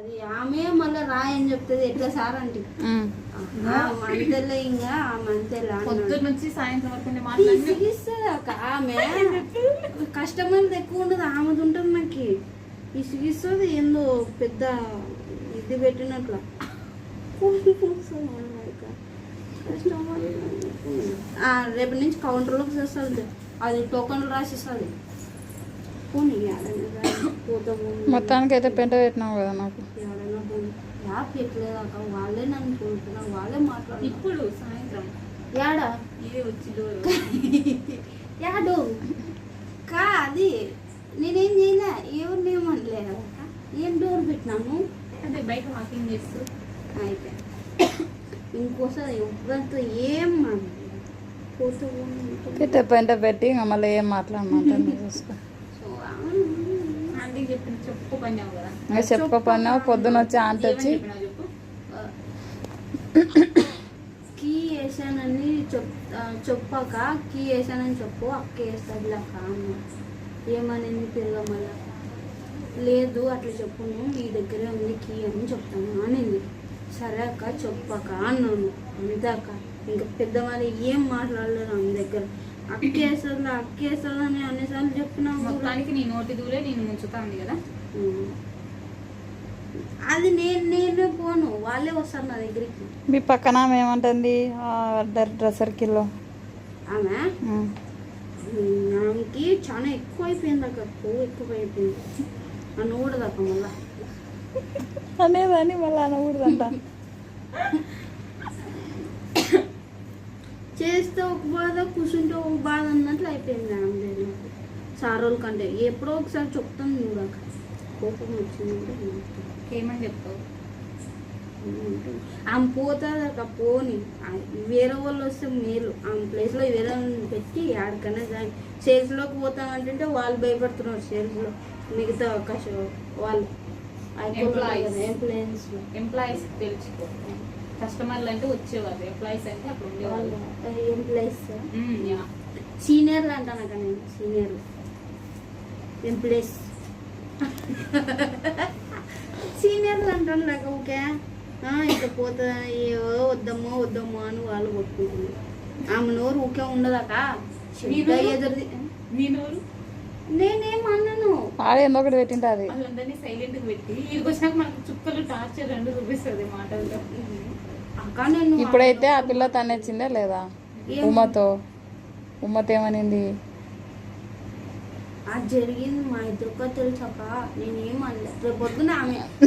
అది ఆమె మళ్ళీ రాయని చెప్తుంది ఎట్లా సార్ అంటే మంతలే ఇంకా ఆ మంతేలా పొద్దున్న నుంచి సాయంత్రం వరకు ఇసుగిస్తుంది ఒక ఆమె కస్టమర్లు ఎక్కువ ఉండదు ఆమెది ఉంటుంది నాకు ఇసుగిస్తుంది ఏందో పెద్ద ఇది పెట్టినట్ల రేపటి నుంచి కౌంటర్లోకి చేస్తుంది అది టోకన్లు రాసిస్తుంది మొత్తానికి అయితే పెంట పెట్టినావు కదా నాకు పెట్టలేదు అక్క వాళ్ళే నన్ను కోరుతున్నారు వాళ్ళే మాట్లాడు ఇప్పుడు సాయంత్రం యాడా ఇదే వచ్చి డోర్ యాడు కా అది నేనేం చేయలే ఎవరిని ఏమనలే ఏం డోర్ పెట్టినాను అదే బయట వాకింగ్ చేస్తూ అయితే ఇంకోసారి ఎవరితో ఏం పోతూ పెట్టే పెంట పెట్టి ఇంకా మళ్ళీ ఏం మాట్లాడమంటాను చూసుకో ఆంటీకి చెప్పిన చెప్పు పన్నావు కదా ఇంకా చెప్పపన్నావు పొద్దున వచ్చి ఆంటీ వచ్చి చెప్పు కీ వేసానని చెప్పాక కీ వేసానని చెప్పు అక్క వేస్తుంది అక్క అన్న ఏమనింది తిరగమల్ల లేదు అట్లా చెప్పును నీ దగ్గరే ఉంది కీ అని చెప్తాను అనింది సరే అక్క చెప్పాక అన్నాను అంతే అక్క ఇంకా పెద్దవాళ్ళు ఏం మాట్లాడలేరు ఆమె దగ్గర అక్కేస్తుంది అని అన్నిసార్లు చెప్పినా మొత్తానికి నీ నోటి దూరే నేను ముంచుతా ఉంది కదా అది నేనే పోను వాళ్ళే వస్తారు నా దగ్గరికి మీ పక్కన ఆమె ఏమంటుంది డ్రెస్ సర్కిల్లో ఆమె ఆమెకి చాలా ఎక్కువ అయిపోయింది అక్క ఎక్కువ అయిపోయింది అనకూడదు అక్క మళ్ళా అనేదాన్ని మళ్ళీ అనకూడదంట చేస్తే ఒక బాధ కూర్చుంటే ఒక బాధ అన్నట్లు అయిపోయింది ఆమె నాకు సారోళ్ళ కంటే ఎప్పుడో ఒకసారి చెప్తాను చూడక కోపం వచ్చిందంటే ఏమని చెప్తావు ఆమె పోతుంది అక్క పోని వేరే వాళ్ళు వస్తే మేలు ఆమె ప్లేస్లో వేరే వాళ్ళని పెట్టి ఆడికన్నా కానీ సేల్స్లోకి పోతామంటే వాళ్ళు భయపడుతున్నారు సేల్స్లో మిగతా అవకాశం వాళ్ళు ఎంప్లాయీస్ తెలుసుకో కస్టమర్లు అంటే వచ్చేవాళ్ళు ఎంప్లాయీస్ అంటే అప్పుడు ఉండేవాళ్ళు ఎంప్లాయీస్ సీనియర్లు అంటాను అక్క నేను సీనియర్లు ఎంప్లాయీస్ సీనియర్లు అంటాను నాకు ఓకే ఇక పోతా వద్దమ్మో అని వాళ్ళు కొట్టుకుంటున్నారు ఆమె నోరు ఊకే ఉండదాక ఎదురుది నీ నోరు నేనేం అన్నాను ఆడేందో ఒకటి పెట్టింటుంది వాళ్ళందరినీ సైలెంట్ గా పెట్టి ఇది వచ్చాక మనకు చుక్కలు టార్చర్ రెండు చూపిస్తుంది మాటలతో అక్క నేను ఇప్పుడైతే ఆ పిల్ల తనొచ్చిందే లేదా ఉమ్మతో ఏమనింది అది జరిగింది మా ఇద్దరికో తెలుసక్క నేనేం అనలేదు రేపు పొద్దున ఆమె